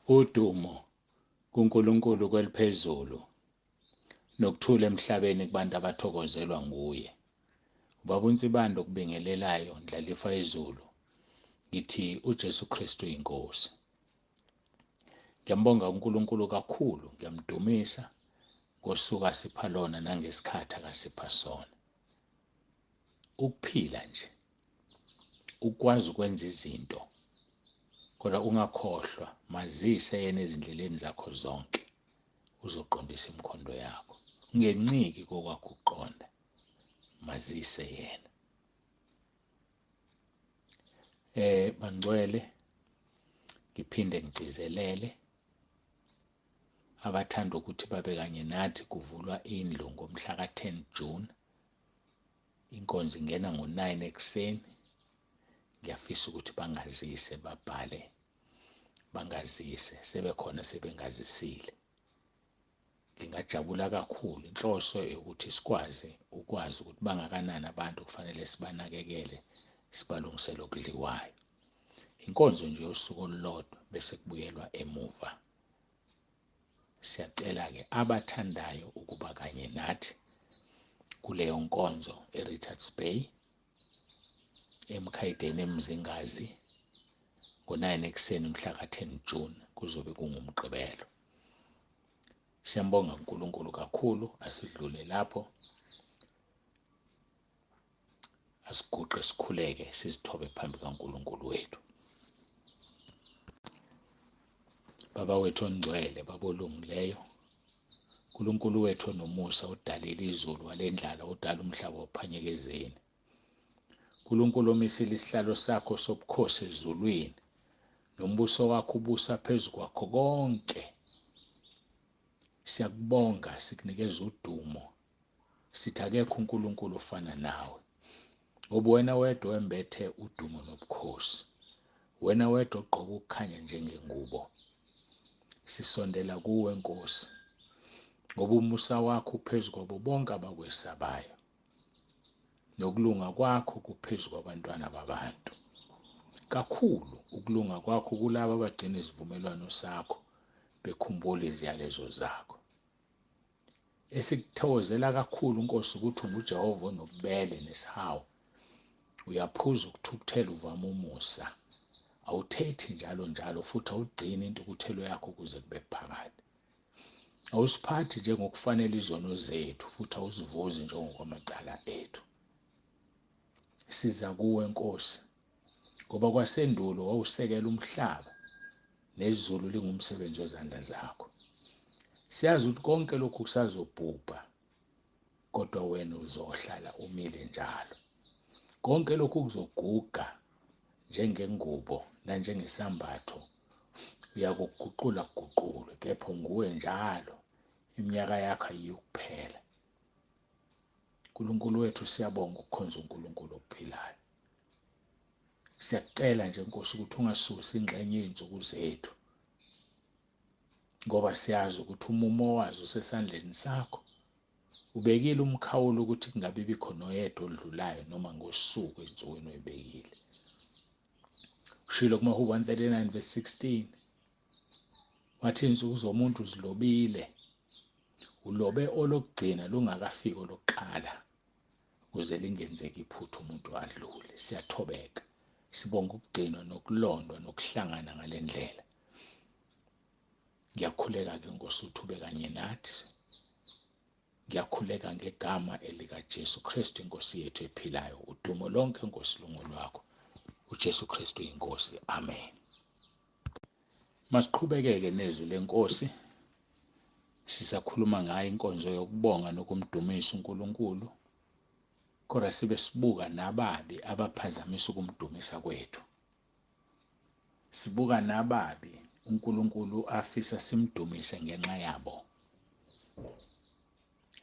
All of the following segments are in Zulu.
Udumo kuNkulunkulu kweliphezulu nokuthula emhlabeni kubantu abathokozelwa nguye. Ubaba uNsibande okubingelelayo ndlalifa izulu. Ngithi uJesu Kristu inkosi. Ngiyambonga uNkulunkulu kakhulu, ngiyamdumisa ngosuku asipha lona nangesikhathi akasipha sona. Ukuphila nje, ukwazi ukwenza izinto, kodwa ungakhohlwa, mazise yena ezindleleni zakho zonke, uzoqondisa imikhondo yakho. Ungenciki kokwakho ukuqonda, mazise yena. Bangcwele, ngiphinde ngigcizelele abathanda ukuthi babe kanye nathi kuvulwa indlu ngomhla ka-10 June. Inkonzo ingena ngo-9 ekuseni. Ngiyafisa ukuthi bangazise, babhale, bangazise, sebekhona sebengazisile. Ngingajabula kakhulu. Inhloso ukuthi ukwazi ukuthi bangakanani abantu kufanele sibanakekele, sibalungisele okudliwayo. Inkonzo nje yosuku olulodwa bese kubuyelwa emuva. Siyacela-ke abathandayo ukuba kanye nathi kuleyo nkonzo eRichards Bay eMkhayideni eMzingazi ngo-9 ekuseni mhla ka-10 June kuzobe kungumgqibelo. Siyambonga uNkulunkulu kakhulu. Asidlule lapho, asiguqe sikhuleke, sizithobe phambi kaNkulunkulu wethu. Baba wethu ongcwele, baba olungileyo, uNkulunkulu wethu onomusa, odalile izulu walendlala, odala umhlaba ophanyekezeni. uNkulunkulu omisile isihlalo sakho sobukhosi ezulwini, nombuso wakho ubusa phezu kwakho konke. Siyakubonga, sikunikeza udumo. Sithi akekho uNkulunkulu ofana nawe. Ngoba wena wedwa wembethe udumo nobukhosi. Wena wedwa ogqoke ukukhanya njengengubo. Sisondela kuwe Nkosi, ngoba umusa wakho uphezu kwabo bonke abakwesabayo, nokulunga kwakho kuphezu kwabantwana babantu. Kakhulu ukulunga kwakho kulabo abagcina isivumelwano sakho, bekhumbula iziyalezo zakho. Esikuthokozela kakhulu Nkosi ukuthi unguJehova onobubele nesihawu. Uyaphuza ukuthukuthela, uvama umusa. Awuthethi njalo futhi awugcini intukuthelo yakho kuze kube phakade. Awusiphathi njengokufanele izono zethu futhi awusivuzi njengokwamacala ethu. Siza kuwe Nkosi, ngoba kwasendulo wawusekela umhlaba nezulu lingumsebenzi wezandla zakho. Siyazi ukuthi konke lokhu kusazobhubha, kodwa wena uzohlala umile njalo. Konke lokhu kuzoguga njengengubo nanjengesambatho, uyakuguqula kuguqulwe, kepha nguwe njalo. Iminyaka yakho ayikuphela. uNkulunkulu wethu, siyabonga ukukhonza uNkulunkulu ophilayo. Siyakucela nje Nkosi ukuthi ungasusi ingxenye yey'nsuku zethu, ngoba siyazi ukuthi umumo wazo usesandleni sakho. Ubekile umkhawulo ukuthi kungabi bikho noyedwa odlulayo noma ngosuku ensukwini oyibekile. Ushilo kuMahubo 139:16, wathi insuku zomuntu zilobile, ulobe olokugcina lungakafiki olokuqala, ukuze lingenzeki iphutha umuntu adlule. Siyathobeka, sibonga ukugcinwa nokulondwa nokuhlangana ngale ndlela. Ngiyakhuleka-ke Nkosi ukuthi ube kanye nathi. Ngiyakhuleka ngegama elikaJesu Kristu inkosi yethu ephilayo. Udumo lonke Nkosi lungolwakho. uJesu Kristu inkosi. Amen. Masiqhubeke-ke nezwi lenkosi. Sisakhuluma ngayo inkonzo yokubonga nokumdumisa uNkulunkulu. Kodwa sibe sibuka nababi abaphazamisa ukumdumisa kwethu. Sibuka nababi uNkulunkulu afisa simdumise ngenxa yabo.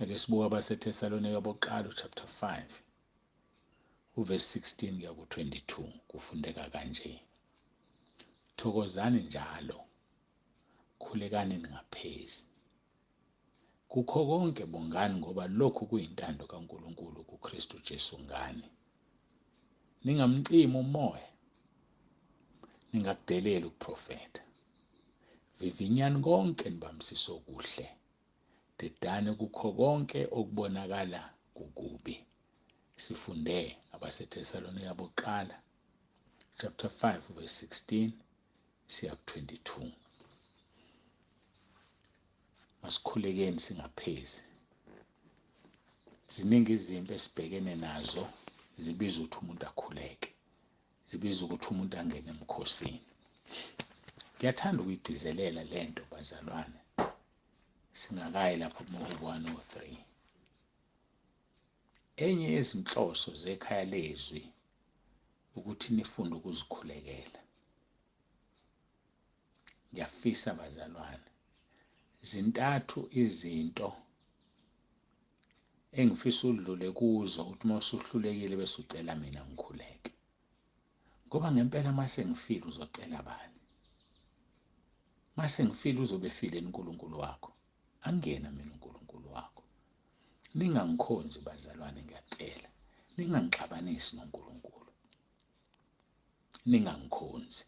Ake sibuka abaseThesalonika bokuqala chapter 5 uverse 16 kuya ku-22, kufundeka kanje: Thokozani njalo, khulekani ningaphezi. Kukho konke bongani, ngoba lokhu kuyintando kaNkulunkulu kuKristu Jesu ngani. Ningamcimi umoya, ningakudeleli ukuprofetha. vivinyani konke nibambisise okuhle, dedane kukho konke okubonakala kukubi. Sifunde abaseThesalonika bokuqala chapter 5 verse 16 siya ku-22. Masikhulekeni singaphezi. Ziningi izinto esibhekene nazo zibiza ukuthi umuntu akhuleke, zibiza ukuthi umuntu angene emkhosini. Ngiyathanda ukuyigcizelela lento bazalwane, singakayi lapho kuMahubo 103. Enye yezinhloso zekhaya lezwi ukuthi nifunde ukuzikhulekela. Ngiyafisa bazalwane, zintathu izinto engifisa udlule kuzo ukuthi uma usuhlulekile bese ucela mina ngikhuleke. Ngoba ngempela mase ngifile uzocela bani? Mase ngifile uzobe efileni uNkulunkulu wakho? Angena mina uNkulunkulu wakho. Ningangikhonzi bazalwane, ngiyacela. Ningangixabanisi noNkulunkulu. Ningangikhonzi.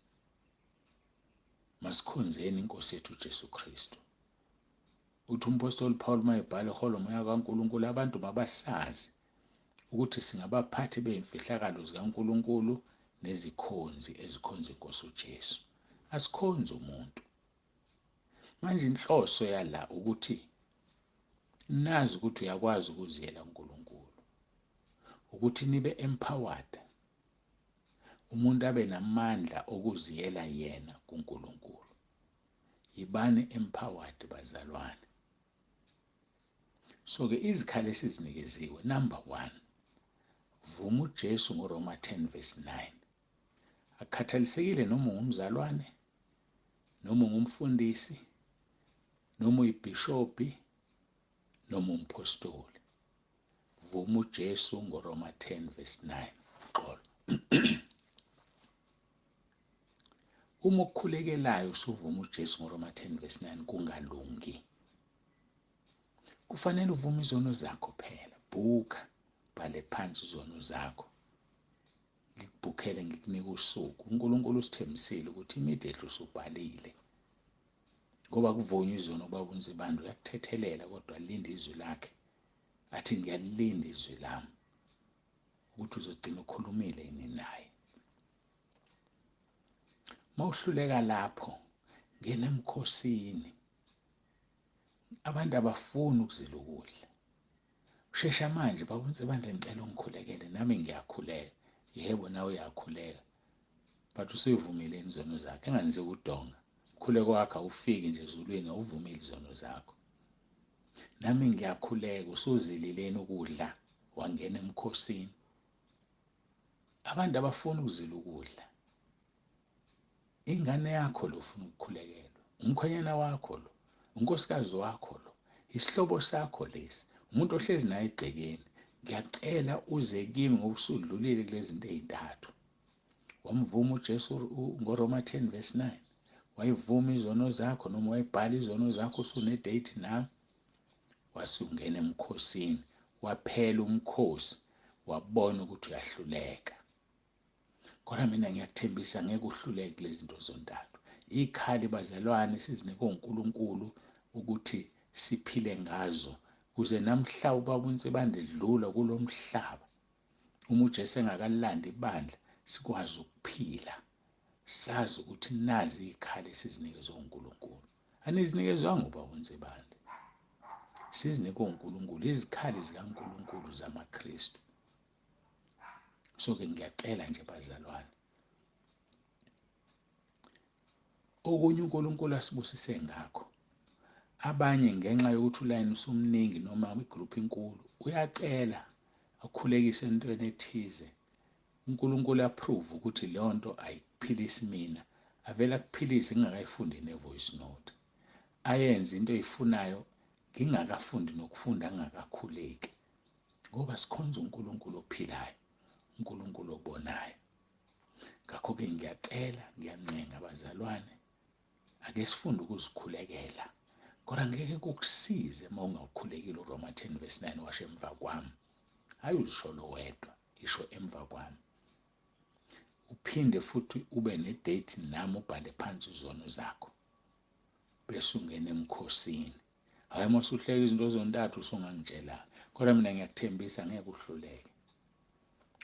Masikhonzeni iNkosi yethu uJesu Kristu. Uthi umpostoli Paul mayebhala eholo moya kaNkulunkulu, abantu mabasazi ukuthi singabaphathi beyimfihlakalo zikaNkulunkulu nezikhonzi ezikhonza iNkosi uJesu. Asikhonzi umuntu. Manje inhloso yala ukuthi nazi ukuthi uyakwazi ukuziyela uNkulunkulu, ukuthi nibe empowered, umuntu abe namandla okuziyela yena kuNkulunkulu. Yibani empowered bazalwane? So-ke izikhali esizinikeziwe, number 1, vuma uJesu ngoRoma 10 verse 9. Akukhathalisekile noma ungumzalwane, noma ungumfundisi, noma uyibhishobhi, noma umpostoli. Vuma uJesu ngoRoma 10 verse 9. Xolo. Uma ukukhulekelayo usuvuma uJesu ngoRoma 10 verse 9 kungalungi, kufanele uvume izono zakho phela. Bhuka, bhale phansi izono zakho. Ngikubhukhele ngikunika usuku. uNkulunkulu usithembisile ukuthi immediately usubhalile. Ngoba kuvunywa izono ubaba uNsibande uyakuthethelela, kodwa linda izwi lakhe. Athi ngiyalilinda izwi lami ukuthi uzogcina ukhulumile yini naye. Mawuhluleka lapho, ngena emkhosini. Abantu abafuni ukuzila ukudla. Shesha manje baba uNsibande ngicela ungikhulekele, nami ngiyakhuleka. Yebo nawe uyakhuleka. But usuyivumile izono zakhe. Enganze udonga. Ukukhuleka kwakho awufiki nje ezulwini, awuvumile izono zakho. Nami ngiyakhuleka, usuzilileni ukudla, wangena emkhosini. Abantu abafuni ukuzila ukudla. Ingane yakho lo ufuna ukukhulekelwa, umkhwenyana wakho lo, unkosikazi wakho lo, isihlobo sakho lesi, umuntu ohlezi naye egcekeni. Ngiyacela uze kimi ngoba usudlulile kulezi zinto ezintathu. Wamvuma uJesu ngoRoma 10 verse 9. Wayivuma izono zakho noma wayibhala izono zakho usunedate nami. Wasungena emkhosini, waphela umkhosi, wabona ukuthi uyahluleka. Kodwa mina ngiyakuthembisa ngeke uhluleke kulezi zinto zontathu. Ikhali bazalwane sizinike uNkulunkulu ukuthi siphile ngazo kuze namhla ubaba uNsibande edlula kulomhlaba, uma uJesu engakalandi ibandla, sikwazi ukuphila sazi ukuthi nazi ikhali sizinikezwe uNkulunkulu. Anizinikezwanga ubaba uNsibande, sizinike uNkulunkulu, izikhali zikaNkulunkulu zamaKristu. So-ke ngiyacela nje bazalwane, okunye uNkulunkulu asibusise ngakho. Abanye ngenxa yokuthi ulayini usumningi noma igroup inkulu, uyacela akhulekise entweni ethize. uNkulunkulu approve ukuthi leyo nto ayikuphilisi mina, avela akuphilise ngingakayifundi ne-voice note. Ayenze into eyifunayo ngingakafundi nokufunda, ngingakakhuleki. Ngoba sikhonza uNkulunkulu ophilayo, uNkulunkulu obonayo. Ngakho-ke ngiyacela, ngiyancenga bazalwane, ake sifunde ukuzikhulekela. Kodwa ngeke kukusize uma ungawukhulekile uRoma 10 verse 9 washo emva kwami. Hayi uzisholo wedwa, isho emva kwami. Uphinde futhi ube nedate nami ubhale phansi izono zakho. bese ungena emkhosini. Hayi masuhleka izinto zontathu usungangitshela. Kodwa mina ngiyakuthembisa ngeke uhluleke.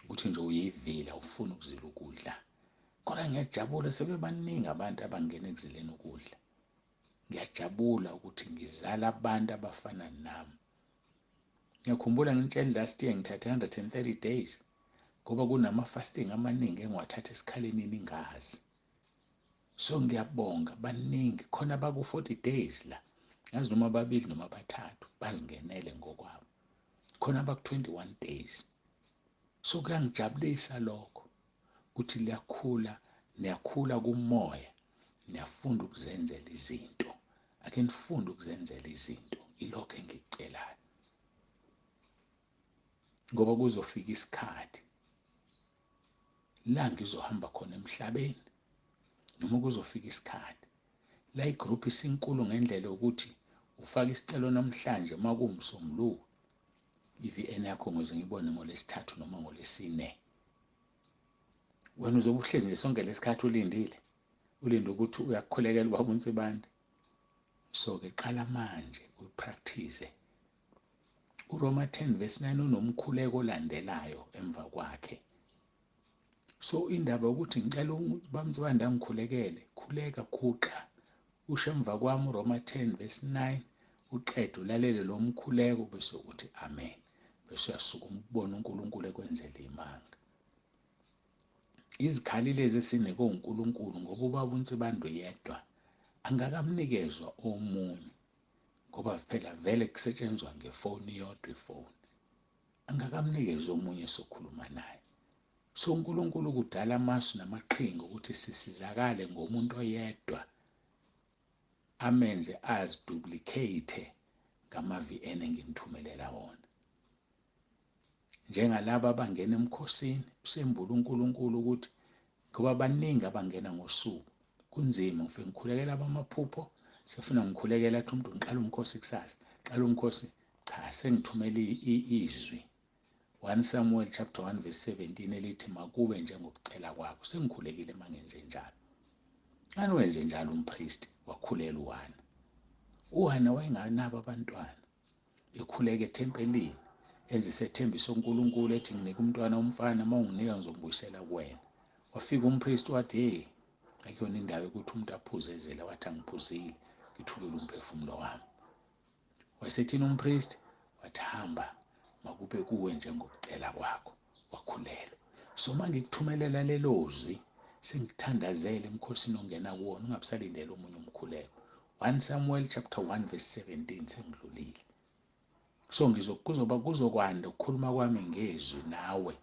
Ukuthi nje uyivila ufuna ukuzila ukudla. Kodwa ngiyajabula sebebaningi abantu abangena ekuzileni ukudla. Ngiyajabula ukuthi ngizala abantu abafana nami. Ngiyakhumbula ngitshela last year ngithathe 130 days ngoba kunama-fasting amaningi engiwathatha esikhaleni ningazi. So ngiyabonga baningi khona baku-40 days la. Ngazi noma babili noma bathathu bazingenele ngokwabo. Khona baku-21 days. So kuyangijabulisa lokho ukuthi niyakhula kumoya, niyafunda ukuzenzela izinto. Ake nifunde ukuzenzela izinto, ilokho engikucelayo. Ngoba kuzofika isikhathi la ngizohamba khona emhlabeni, noma kuzofika isikhathi la igroup isinkulu ngendlela ukuthi ufaka isicelo namhlanje makuwumsombuluko, i-VN yakho ngize ngibone ngoLesithathu noma ngoLesine. Wena uzobe uhlezi nje sonke lesikhathi ulindile ukuthi uyakukhulekela ubaba uNsibande. So-ke qala manje upractice. uRoma 10 verse 9 unomkhuleko olandelayo emva kwakhe. So indaba ukuthi ngicela ubaba uNsibande angikhulekele, khuleka khuqa. Usho emva kwami uRoma 10 verse 9 uqede ulalele lo mkhuleko bese uthi amen. Bese uyasuka ukubona uNkulunkulu ekwenzela imanga. Izikhali lezi esinikwe uNkulunkulu ngoba ubaba uNsibande yedwa angakamnikezwa omunye. Ngoba phela vele kusetshenzwa ngefoni yodwa ifoni. Angakamnikeza omunye sokhuluma naye. So uNkulunkulu kudala amasu namaqhinga ukuthi sisizakale ngomuntu oyedwa amenze aziduplicate ngama-VN engimthumelela wona. Njengalabo abangena emkhosini usembula uNkulunkulu ukuthi ngoba baningi abangena ngosuku kunzima ngifike ngikhulekela abamaphupho sefuna ngikhulekela athi umuntu ngiqala umkhosi kusasa qala umkhosi cha sengithumela izwi 1 Samuel chapter 1 verse 17 elithi makube njengokucela kwakho. Sengikhulekile mangenze njalo. Ngani wenze njalo umpriest wakhulela uHana. uHana wayenganabo abantwana ekhuleka ethempelini enze isethembiso uNkulunkulu ethi nginika umntwana umfana mawunginika ngizombuyisela kuwena. Wafika umpriest wathi hey akuyona indawo ukuthi umuntu aphuze ezela wathi angiphuzile ngithulule umphefumulo wami. Wasethina umpriest wathi hamba makube kuwe njengokucela kwakho wakhulelwa. So manje ngikuthumelela lelo zwi sengithandazela emkhosini ongena kuwona ungabisalindele omunye umkhuleko. 1 Samuel chapter 1 verse 17 sengidlulile. So kuzokwanda ukukhuluma kwami ngezwi nawe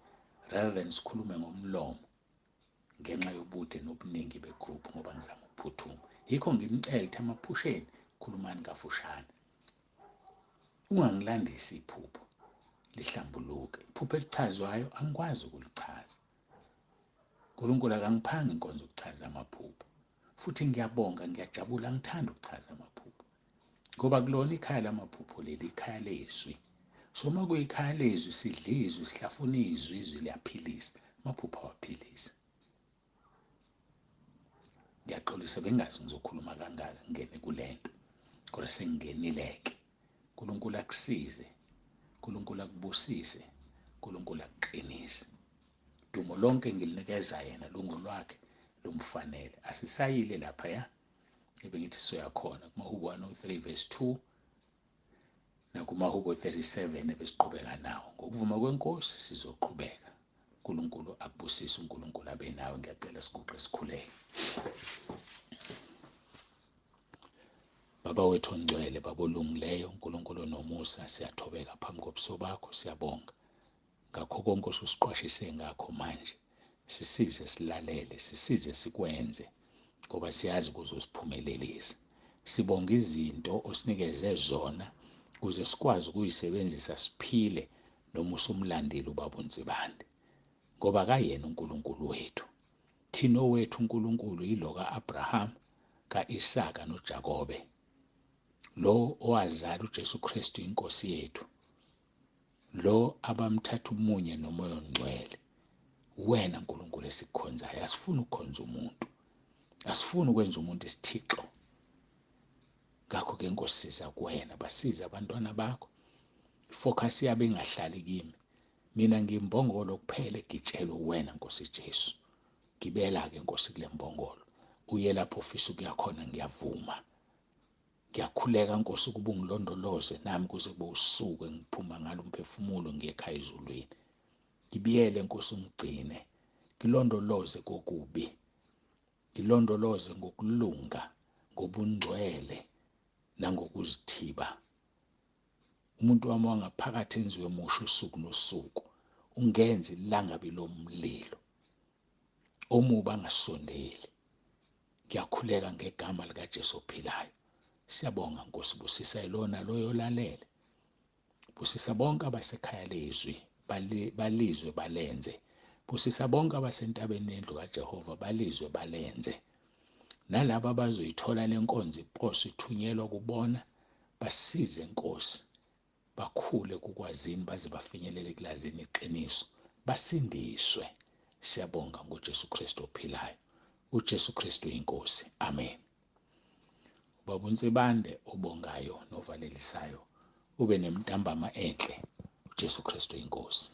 rather than sikhulume ngomlomo ngenxa yobude nobuningi begroup ngoba ngizama ukuphuthuma. Yikho ngimcela ukuthi amaphusheni khulumani kafushane. Ungangilandisi iphupho lihlambuluke. Iphupho elichazwayo angikwazi ukulichaza. uNkulunkulu akangiphanga inkonzo ukuchaza amaphupho. Futhi ngiyabonga ngiyajabula ngithanda ukuchaza amaphupho. Ngoba kulona ikhaya lamaphupho leli ikhaya lezwi. So uma kuyikhaya lezwi sidla izwi sihlafuna izwi liyaphilisa. Amaphupho awaphilisa. Ngiyaxolisa bengazi ngizokhuluma kangaka ngene kulento. Kodwa sengingenileke. uNkulunkulu akusize. uNkulunkulu akubusise. uNkulunkulu akuqinise. Dumo lonke ngilinikeza yena lungolwakhe lumfanele. Asisayile lapha ya. Ebengithi soyakhona kumaHubo 103 verse 2 nakumaHubo 37 ebesiqhubeka nawo. Ngokuvuma kwenkosi sizoqhubeka. uNkulunkulu akubusise. uNkulunkulu abe nawe. Ngiyacela siguqe sikhuleke. Baba wethu ongcwele, baba olungileyo, uNkulunkulu nomusa, siyathobeka phambi kobuso bakho, siyabonga ngakho konke osusiqwashise ngakho manje. Sisize silalele, sisize sikwenze ngoba siyazi kuzosiphumelelisa. Sibonga izinto osinikeze zona ukuze sikwazi ukuyisebenzisa siphile noma usumlandile ubaba uNsibande. Ngoba kayena uNkulunkulu wethu. Thina owethu uNkulunkulu yilo ka-Abraham, ka-Isaka noJakobe. Lo owazala uJesu Kristu inkosi yethu. Lo abamthatha umunye nomoya ongcwele. Wena uNkulunkulu esikukhonzayo. Asifuni ukukhonza umuntu. Asifuni ukwenza umuntu isithixo. Ngakho-ke Nkosi siza kuwena, basize abantwana bakho, ifocus yabo ingahlali kimi. Mina ngiyimbongolo kuphela egitshelwe uwena Nkosi Jesu. Gibela-ke Nkosi kule mbongolo, uye lapho ufisa ukuya khona, ngiyavuma. Ngiyakhuleka Nkosi ukuba ungilondoloze nami kuze kube usuku engiphuma ngalo umphefumulo ngiye ekhaya ezulwini. Ngibiyele Nkosi, ungigcine, ngilondoloze kokubi, ngilondoloze ngokulunga, ngobungcwele nangokuzithiba. Umuntu wami wangaphakathi enziwe musha usuku nosuku, ungenze ilangabi lomlilo, omubi angasondeli. Ngiyakhuleka ngegama likaJesu ophilayo. Siyabonga Nkosi, busisa ilona loyolalele, busisa bonke abasekhaya lezwi, balizwe balenze. Busisa bonke abasentabeni yendlu kaJehova, balizwe balenze. Nalabo abazoyithola lenkonzo iposo ithunyelwa kubona, basize Nkosi, bakhule kukwazini baze bafinyelele kulazini iqiniso, basindiswe. Siyabonga ngoJesu Kristu ophilayo. uJesu Kristu inkosi. Amen. Ubaba uNsibande obongayo novalelisayo, ube nemntambama enhle. uJesu Kristu inkosi.